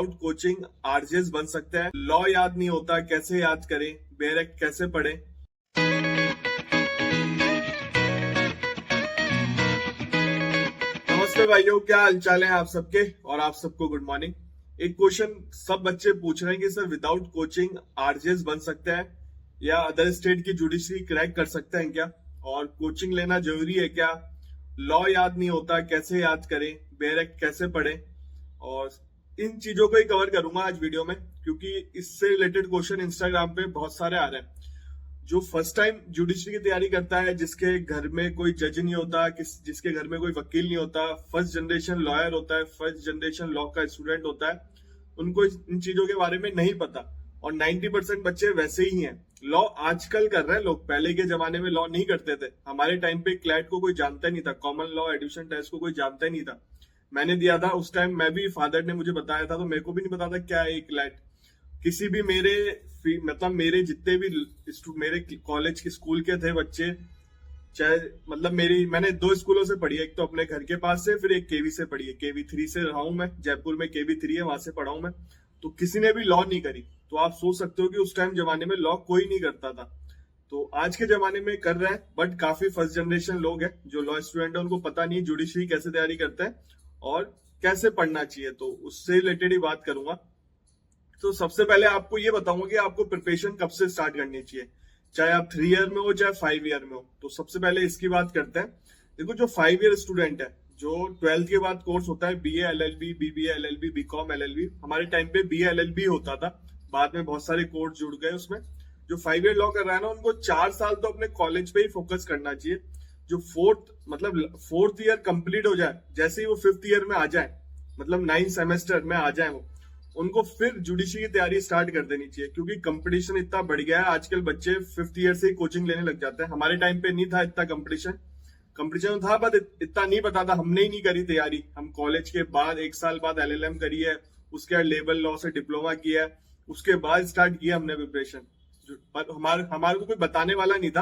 Without coaching RJs बन सकते हैं। लॉ याद नहीं होता कैसे याद करें, बेयर एक्ट कैसे पढ़ें। नमस्ते भाइयों, क्या हालचाल है आप सबके और आप सबको गुड मॉर्निंग। एक क्वेश्चन सब बच्चे पूछ रहे हैं कि सर विदाउट कोचिंग आरजेस बन सकते हैं या अदर स्टेट की जुडिशरी क्रैक कर सकते हैं क्या, और कोचिंग लेना जरूरी है क्या, लॉ याद नहीं होता कैसे याद करें, बेयर एक्ट कैसे पढ़ें। और इन चीजों को ही कवर करूंगा आज वीडियो में, क्योंकि इससे रिलेटेड क्वेश्चन इंस्टाग्राम पे बहुत सारे आ रहे हैं। जो फर्स्ट टाइम जुडिशरी की तैयारी करता है, जिसके घर में कोई जज नहीं होता, जिसके घर में कोई वकील नहीं होता, फर्स्ट जनरेशन लॉयर होता है, फर्स्ट जनरेशन लॉ का स्टूडेंट होता है, उनको इन चीजों के बारे में नहीं पता। और 90% बच्चे वैसे ही हैं। लॉ आजकल कर रहे हैं लोग, पहले के जमाने में लॉ नहीं करते थे। हमारे टाइम पे क्लैट को कोई जानता नहीं था, कॉमन लॉ एडिशन टेस्ट को कोई जानता ही नहीं था। मैंने दिया था उस टाइम, मैं भी, फादर ने मुझे बताया था, तो मेरे को भी नहीं पता था क्या है क्लैट। किसी भी मेरे जितने भी मेरे कॉलेज के स्कूल के थे बच्चे, चाहे मैंने 2 स्कूलों से पढ़ी है। एक तो अपने घर के पास से, फिर एक केवी से पढ़ी है। केवी 3 से रहा हूं मैं, जयपुर में केवी 3 है, वहां से पढ़ा हूं मैं। तो किसी ने भी लॉ नहीं करी। तो आप सोच सकते हो कि उस टाइम जमाने में लॉ कोई नहीं करता था। तो आज के जमाने में कर रहे हैं, बट काफी फर्स्ट जनरेशन लोग हैं जो लॉ स्टूडेंट है, उनको पता नहीं जुडिशरी कैसे तैयारी करते हैं और कैसे पढ़ना चाहिए। तो उससे रिलेटेड ही बात करूंगा। तो सबसे पहले आपको ये बताऊंगा कि आपको प्रिपरेशन कब से स्टार्ट करनी चाहिए, चाहे आप 3 ईयर में हो चाहे 5 ईयर में हो। तो सबसे पहले इसकी बात करते हैं। देखो, जो 5 ईयर स्टूडेंट है, जो 12th के बाद कोर्स होता है, BA LLB, BBA LLB, BCom LLB. हमारे टाइम पे बीए एलएलबी होता था, बाद में बहुत सारे कोर्स जुड़ गए उसमें। जो 5 ईयर लॉ कर रहा है ना, उनको 4 साल तो अपने कॉलेज पे ही फोकस करना चाहिए। जो फोर्थ ईयर कंप्लीट हो जाए, जैसे ही वो 5th ईयर में आ जाए, मतलब 9 सेमेस्टर में आ जाए वो, उनको फिर जुडिशरी की तैयारी स्टार्ट कर देनी चाहिए। क्योंकि कंपटीशन इतना बढ़ गया है, आजकल बच्चे 5th ईयर से ही कोचिंग लेने लग जाते हैं। हमारे टाइम पे नहीं था इतना कंपटीशन था, बट इतना नहीं पता था। हमने ही नहीं करी तैयारी। हम कॉलेज के बाद 1 साल बाद एलएलएम करी है, उसके बाद लेबर लॉ से डिप्लोमा किया है, उसके बाद स्टार्ट किया हमने प्रिपरेशन। पर हमारे को कोई बताने वाला नहीं था,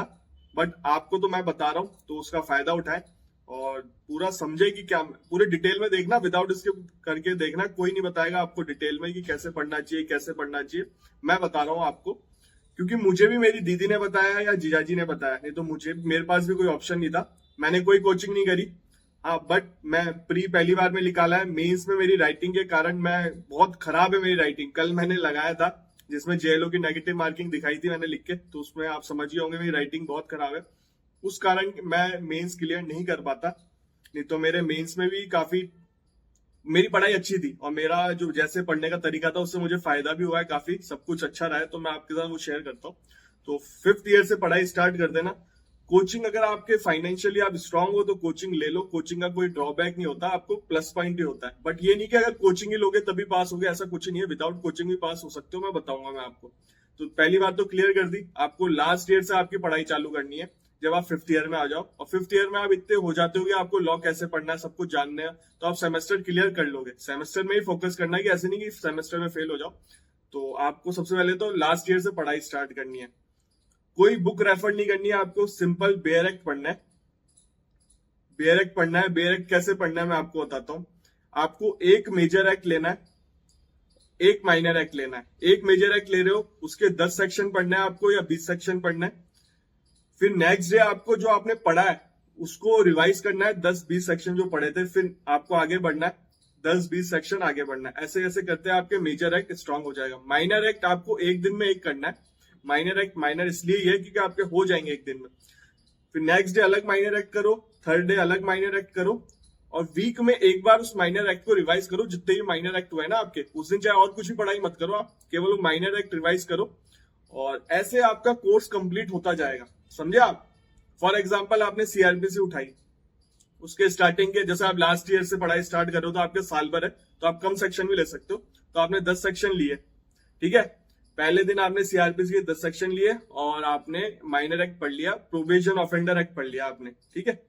बट आपको तो मैं बता रहा हूँ, तो उसका फायदा उठाए और पूरा समझे कि क्या, पूरे डिटेल में देखना, विदाउट इसके करके देखना। कोई नहीं बताएगा आपको डिटेल में कि कैसे पढ़ना चाहिए, कैसे पढ़ना चाहिए। मैं बता रहा हूँ आपको, क्योंकि मुझे भी मेरी दीदी ने बताया या जीजाजी ने बताया, नहीं तो मेरे पास भी कोई ऑप्शन नहीं था। मैंने कोई कोचिंग नहीं करी। हाँ, बट मैं प्री पहली बार में निकाला है। मेंस में मेरी राइटिंग के कारण, मैं बहुत खराब है मेरी राइटिंग। कल मैंने लगाया था जिसमें जेएलओ की नेगेटिव मार्किंग दिखाई थी मैंने लिख के, तो उसमें आप समझ ही होंगे मेरी राइटिंग बहुत खराब है। उस कारण मैं मेंस क्लियर नहीं कर पाता। नहीं तो मेरे मेंस में भी काफी मेरी पढ़ाई अच्छी थी, और मेरा जो जैसे पढ़ने का तरीका था उससे मुझे फायदा भी हुआ है, काफी सब कुछ अच्छा रहा है। तो मैं आपके साथ वो शेयर करता हूँ। तो 5th ईयर से पढ़ाई स्टार्ट कर देना। कोचिंग, अगर आपके फाइनेंशियली आप स्ट्रांग हो तो कोचिंग ले लो। कोचिंग का कोई ड्रॉबैक नहीं होता, आपको प्लस पॉइंट ही होता है। बट ये नहीं कि अगर कोचिंग ही लोगे तभी पास होगे, ऐसा कुछ नहीं है। विदाउट कोचिंग भी पास हो सकते हो, मैं बताऊंगा मैं आपको। तो पहली बात तो क्लियर कर दी। आपको लास्ट ईयर से आपकी पढ़ाई चालू करनी है, जब आप 5th ईयर में आ जाओ। और 5th ईयर में आप इतने हो जाते हो कि आपको लॉ कैसे पढ़ना है सब कुछ जानना है, तो आप सेमेस्टर क्लियर कर लोगे। सेमेस्टर में ही फोकस करना है, कि ऐसे नहीं कि सेमेस्टर में फेल हो जाओ। तो आपको सबसे पहले तो लास्ट ईयर से पढ़ाई स्टार्ट करनी है। कोई बुक रेफर नहीं करनी है आपको, सिंपल बेयर एक्ट पढ़ना है। बेयर एक्ट पढ़ना है। बेयर एक्ट कैसे पढ़ना है मैं आपको बताता हूं। आपको एक मेजर एक्ट लेना है, एक माइनर एक्ट लेना है। एक मेजर एक्ट ले रहे हो, उसके 10 सेक्शन पढ़ना है आपको, या 20 सेक्शन पढ़ना है। फिर नेक्स्ट डे आपको जो आपने पढ़ा है उसको रिवाइज करना है, 10-20 सेक्शन जो पढ़े थे। फिर आपको आगे बढ़ना है, 10-20 सेक्शन आगे बढ़ना है। ऐसे ऐसे करते हैं आपके मेजर एक्ट स्ट्रांग हो जाएगा। माइनर एक्ट आपको एक दिन में एक करना है। माइनर एक्ट माइनर इसलिए है क्योंकि आपके हो जाएंगे एक दिन में। फिर नेक्स्ट डे अलग माइनर एक्ट करो, थर्ड डे अलग माइनर एक्ट करो, और वीक में एक बार उस माइनर एक्ट को रिवाइज करो। जितने भी माइनर एक्ट हुए ना आपके, उस दिन चाहे और कुछ भी पढ़ाई मत करो, आप केवल वो माइनर एक्ट रिवाइज करो, और ऐसे आपका कोर्स कंप्लीट होता जाएगा। समझे आप? फॉर एग्जाम्पल, आपने सीआरपीसी उठाई, उसके स्टार्टिंग के, जैसे आप लास्ट ईयर से पढ़ाई स्टार्ट कर रहे हो तो आपके साल भर है, तो आप कम सेक्शन भी ले सकते हो। तो आपने 10 सेक्शन लिए, ठीक है। पहले दिन आपने सीआरपीसी के 10 सेक्शन लिए, और आपने माइनर एक्ट पढ़ लिया, प्रोबेशन ऑफेंडर एक्ट पढ़ लिया आपने, ठीक है।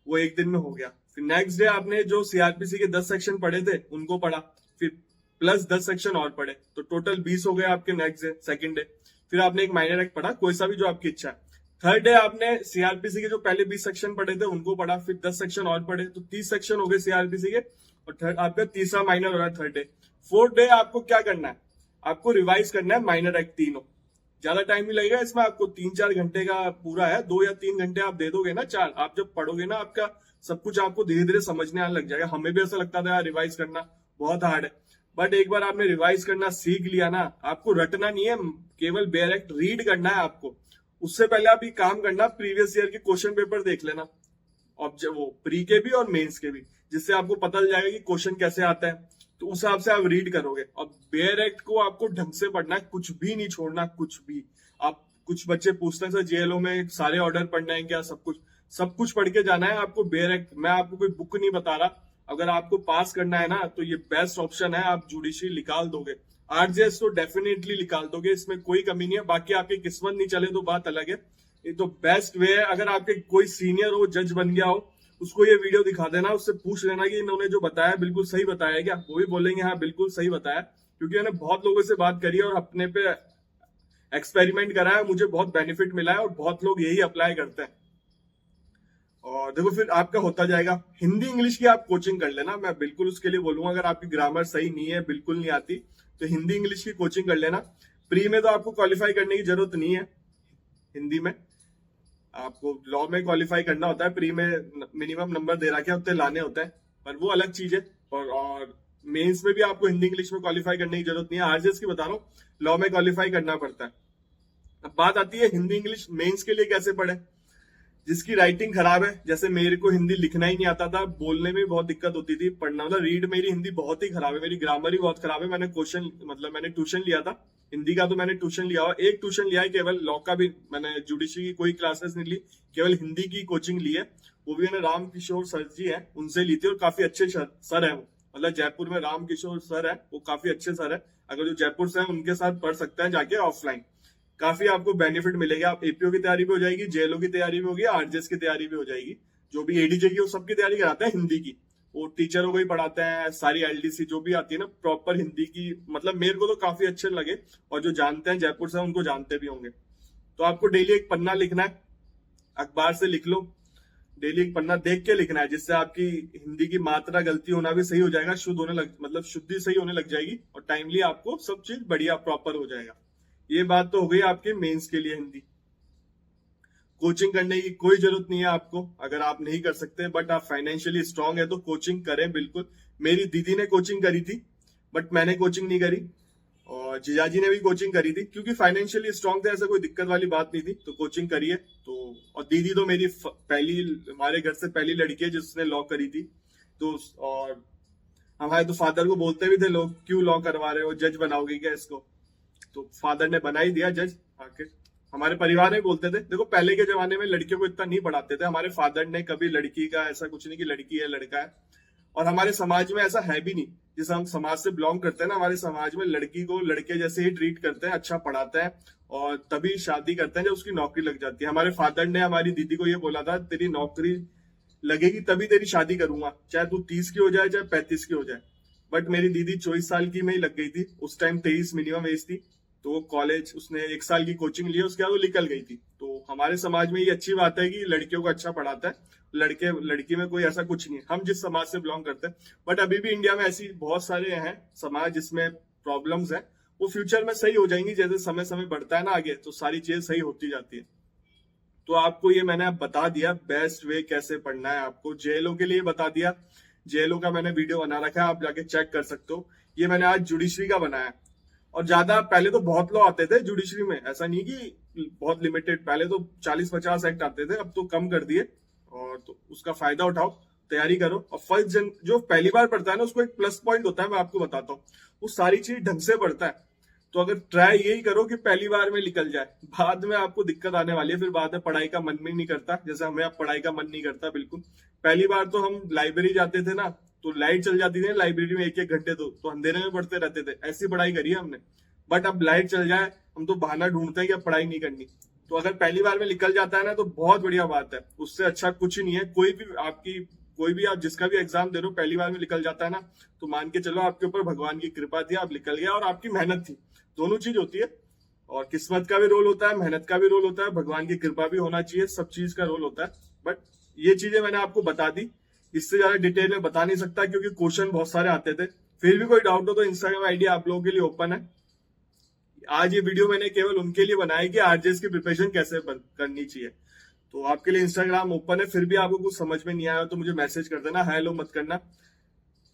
वो एक दिन में हो गया। फिर नेक्स्ट डे आपने जो सीआरपीसी के 10 सेक्शन पढ़े थे उनको पढ़ा, फिर प्लस 10 सेक्शन और पढ़े, तो टोटल 20 हो गए आपके नेक्स्ट डे, सेकंड डे। फिर आपने एक माइनर एक्ट पढ़ा, कोई सा भी जो आपकी इच्छा है। थर्ड डे आपने सीआरपीसी के जो पहले 20 सेक्शन पढ़े थे उनको पढ़ा, फिर 10 सेक्शन और पढ़े, तो 30 सेक्शन हो गए सीआरपीसी के, और आपका तीसरा माइनर हो रहा है थर्ड डे। 4th डे आपको क्या करना है, आपको रिवाइज करना है माइनर एक्ट तीनों। ज्यादा टाइम नहीं लगेगा इसमें, आपको 3-4 घंटे का पूरा है, 2 या 3 घंटे आप दे दोगे ना, 4 आप जब पढ़ोगे ना, आपका सब कुछ आपको धीरे धीरे समझने आने लग जाएगा। हमें भी ऐसा लगता था यार रिवाइज करना बहुत हार्ड है, बट एक बार आपने रिवाइज करना सीख लिया ना, आपको रटना नहीं है, केवल बेयर एक्ट रीड करना है आपको। उससे पहले आप ये काम करना, प्रीवियस ईयर के क्वेश्चन पेपर देख लेना, वो प्री के भी और मेंस के भी, जिससे आपको पता चल जाएगा कि क्वेश्चन कैसे आता है, तो उस हिसाब से आप रीड करोगे। और बेयर एक्ट को आपको ढंग से पढ़ना है, कुछ भी नहीं छोड़ना, कुछ भी। आप कुछ बच्चे पूछते हैं सर जेएलओ में सारे ऑर्डर पढ़ना है क्या, सब कुछ पढ़ के जाना है आपको। बेयर एक्ट मैं आपको कोई बुक नहीं बता रहा, अगर आपको पास करना है ना तो ये बेस्ट ऑप्शन है, आप जुडिशरी निकाल दोगे। आरजेएस तो डेफिनेटली निकाल दोगे, इसमें कोई कमी नहीं है। बाकी आपकी किस्मत नहीं चले तो बात अलग है, ये तो बेस्ट वे है। अगर आपके कोई सीनियर हो, जज बन गया हो, उसको ये वीडियो दिखा देना, उससे पूछ लेना कि इन्होंने जो बताया बिल्कुल सही बताया क्या, वो भी बोलेंगे हाँ बिल्कुल सही बताया, क्योंकि मैंने बहुत लोगों से बात करी है और अपने पे एक्सपेरिमेंट करा है, मुझे बहुत बेनिफिट मिला है और बहुत लोग यही अप्लाई करते हैं। और देखो फिर आपका होता जाएगा। हिंदी इंग्लिश की आप कोचिंग कर लेना, मैं बिल्कुल उसके लिए बोलूंगा। अगर आपकी ग्रामर सही नहीं है, बिल्कुल नहीं आती, तो हिंदी इंग्लिश की कोचिंग कर लेना। प्री में तो आपको क्वालिफाई करने की जरूरत नहीं है, हिंदी में आपको लॉ में क्वालिफाई करना होता है, प्री में मिनिमम नंबर दे रखे होते लाने होते हैं, पर वो अलग चीज है। और मेंस में भी आपको हिंदी इंग्लिश में क्वालिफाई करने की जरूरत नहीं है, आरजेएस की बता रहा हूँ, लॉ में क्वालिफाई करना पड़ता है। अब बात आती है हिंदी इंग्लिश मेंस के लिए कैसे पढ़े। जिसकी राइटिंग खराब है, जैसे मेरे को हिंदी लिखना ही नहीं आता था, बोलने में बहुत दिक्कत होती थी, पढ़ना मतलब रीड मेरी हिंदी बहुत ही खराब है, मेरी ग्रामर ही बहुत खराब है। मैंने ट्यूशन लिया था हिंदी का, तो मैंने ट्यूशन लिया हुआ, एक ट्यूशन लिया है केवल, लॉ का भी मैंने जुडिशरी की कोई क्लासेस नहीं ली, केवल हिंदी की कोचिंग ली है। वो भी मैंने राम किशोर सर जी है उनसे ली थी, और काफी अच्छे सर है वो, मतलब जयपुर में राम किशोर सर है, वो काफी अच्छे सर है। अगर जो जयपुर से है उनके साथ पढ़ सकते हैं जाके ऑफलाइन, काफी आपको बेनिफिट मिलेगा। आप एपीओ की तैयारी भी हो जाएगी, जेएलओ की तैयारी भी होगी, आरजेएस की तैयारी भी हो जाएगी, जो भी एडीजे की वो सबकी तैयारी कराते हैं हिंदी की, वो टीचरों को ही पढ़ाते हैं। सारी एलडीसी जो भी आती है ना प्रॉपर हिंदी की, मतलब मेरे को तो काफी अच्छे लगे, और जो जानते हैं जयपुर से उनको जानते भी होंगे। तो आपको डेली एक पन्ना लिखना है, अखबार से लिख लो, डेली एक पन्ना देख के लिखना है, जिससे आपकी हिंदी की मात्रा गलती होना भी सही हो जाएगा, शुद्ध होने लग मतलब शुद्धि सही होने लग जाएगी, और टाइमली आपको सब चीज बढ़िया प्रॉपर हो जाएगा। ये बात तो हो गई आपके मेंस के लिए हिंदी। कोचिंग करने की कोई जरूरत नहीं है आपको, अगर आप नहीं कर सकते बट आप फाइनेंशियली स्ट्रांग है तो कोचिंग करें बिल्कुल। मेरी दीदी ने कोचिंग करी थी, बट मैंने कोचिंग नहीं करी, और जीजाजी ने भी कोचिंग करी थी, क्योंकि फाइनेंशियली स्ट्रांग थे, ऐसा कोई दिक्कत वाली बात नहीं थी, तो कोचिंग करिए। तो और दीदी तो मेरी पहली, हमारे घर से पहली लड़की है जिसने लॉ करी थी। तो और हमारे तो फादर को बोलते भी थे लोग, क्यों लॉ करवा रहे हो, जज बनाओगे क्या इसको, तो फादर ने बना ही दिया जज। आखिर हमारे परिवार में बोलते थे, देखो पहले के जमाने में लड़कियों को इतना नहीं पढ़ाते थे, हमारे फादर ने कभी लड़की का ऐसा कुछ नहीं कि लड़की है लड़का है, और हमारे समाज में ऐसा है भी नहीं। जिस हम समाज से बिलोंग करते हैं ना, हमारे समाज में लड़की को लड़के जैसे ही ट्रीट करते हैं, अच्छा पढ़ाते हैं, और तभी शादी करते हैं जब उसकी नौकरी लग जाती है। हमारे फादर ने हमारी दीदी को ये बोला था, तेरी नौकरी लगेगी तभी तेरी शादी करूंगा, चाहे तू 30 की हो जाए चाहे 35 की हो जाए। बट मेरी दीदी 24 साल की में ही लग गई थी, उस टाइम 23 मिनिमम एज थी, तो वो कॉलेज उसने 1 साल की कोचिंग ली, उसके बाद वो निकल गई थी। तो हमारे समाज में ये अच्छी बात है कि लड़कियों को अच्छा पढ़ाता है, लड़के लड़की में कोई ऐसा कुछ नहीं है, हम जिस समाज से बिलोंग करते हैं। बट अभी भी इंडिया में ऐसी बहुत सारे हैं समाज जिसमें प्रॉब्लम्स है, वो फ्यूचर में सही हो जाएंगी, जैसे समय समय बढ़ता है ना आगे, तो सारी चीजें सही होती जाती है। तो आपको ये मैंने अब बता दिया बेस्ट वे कैसे पढ़ना है आपको। जेएलओ के लिए बता दिया, जेएलओ का मैंने वीडियो बना रखा है, आप जाके चेक कर सकते हो। ये मैंने आज जुडिशरी का बनाया। और ज्यादा पहले तो बहुत लोग आते थे जुडिशरी में, ऐसा नहीं कि बहुत लिमिटेड, पहले तो 40-50 एक्ट आते थे, अब तो कम कर दिए। और तो उसका फायदा उठाओ, तैयारी करो। और फर्स्ट जन जो पहली बार पढ़ता है ना, उसको एक प्लस पॉइंट होता है, मैं आपको बताता हूँ, वो सारी चीज ढंग से पढ़ता है। तो अगर ट्राई यही करो कि पहली बार में निकल जाए, बाद में आपको दिक्कत आने वाली है, फिर बाद में पढ़ाई का मन भी नहीं करता, जैसे हमें अब पढ़ाई का मन नहीं करता बिल्कुल। पहली बार तो हम लाइब्रेरी जाते थे ना, तो लाइट चल जाती थी लाइब्रेरी में 1-1 घंटे, तो अंधेरे में पढ़ते रहते थे, ऐसी पढ़ाई करी है हमने। बट अब लाइट चल जाए, हम तो बहाना ढूंढते हैं कि अब पढ़ाई नहीं करनी। तो अगर पहली बार में निकल जाता है ना, तो बहुत बढ़िया बात है, उससे अच्छा कुछ नहीं है। कोई भी आप जिसका भी एग्जाम दे रहे हो, पहली बार में निकल जाता है ना, तो मान के चलो आपके ऊपर भगवान की कृपा थी, आप निकल गया, और आपकी मेहनत थी, दोनों चीज होती है। और किस्मत का भी रोल होता है, मेहनत का भी रोल होता है, भगवान की कृपा भी होना चाहिए, सब चीज का रोल होता है। बट ये चीजें मैंने आपको बता दी, इससे ज्यादा डिटेल में बता नहीं सकता, क्योंकि क्वेश्चन बहुत सारे आते थे। फिर भी कोई डाउट हो तो इंस्टाग्राम आईडी आप लोगों के लिए ओपन है। आज ये वीडियो मैंने केवल उनके लिए बनाया कि आरजेएस की प्रिपरेशन कैसे करनी चाहिए। तो आपके लिए इंस्टाग्राम ओपन है, फिर भी आपको कुछ समझ में नहीं आया तो मुझे मैसेज कर देना, हेलो मत करना।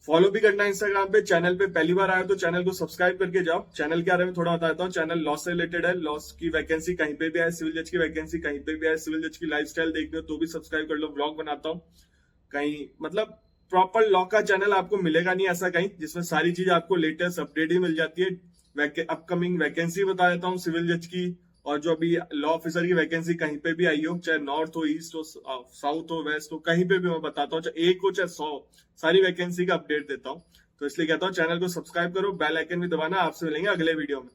फॉलो भी करना है इंस्टाग्राम पे। चैनल पे पहली बार आया तो चैनल को सब्सक्राइब करके जाओ। चैनल के बारे में थोड़ा बताता हूँ। चैनल लॉ से रिलेटेड है। लॉ की वैकेंसी कहीं पे भी आए, सिविल जज की वैकेंसी कहीं पे भी आए, सिविल जज की लाइफस्टाइल देखनी हो तो भी सब्सक्राइब कर लो। ब्लॉग बनाता हूँ कहीं, मतलब प्रॉपर लॉ का चैनल आपको मिलेगा नहीं ऐसा कहीं, जिसमें सारी चीज आपको लेटेस्ट अपडेट ही मिल जाती है। अपकमिंग वैकेंसी बता देता हूँ सिविल जज की, और जो अभी लॉ ऑफिसर की वैकेंसी कहीं पे भी आई हो, चाहे नॉर्थ हो, ईस्ट हो, साउथ हो, वेस्ट हो, कहीं पे भी मैं बताता हूँ, चाहे 1 हो चाहे 100, सारी वैकेंसी का अपडेट देता हूँ। तो इसलिए कहता हूँ चैनल को सब्सक्राइब करो, बेल आइकन भी दबाना। आपसे मिलेंगे अगले वीडियो में।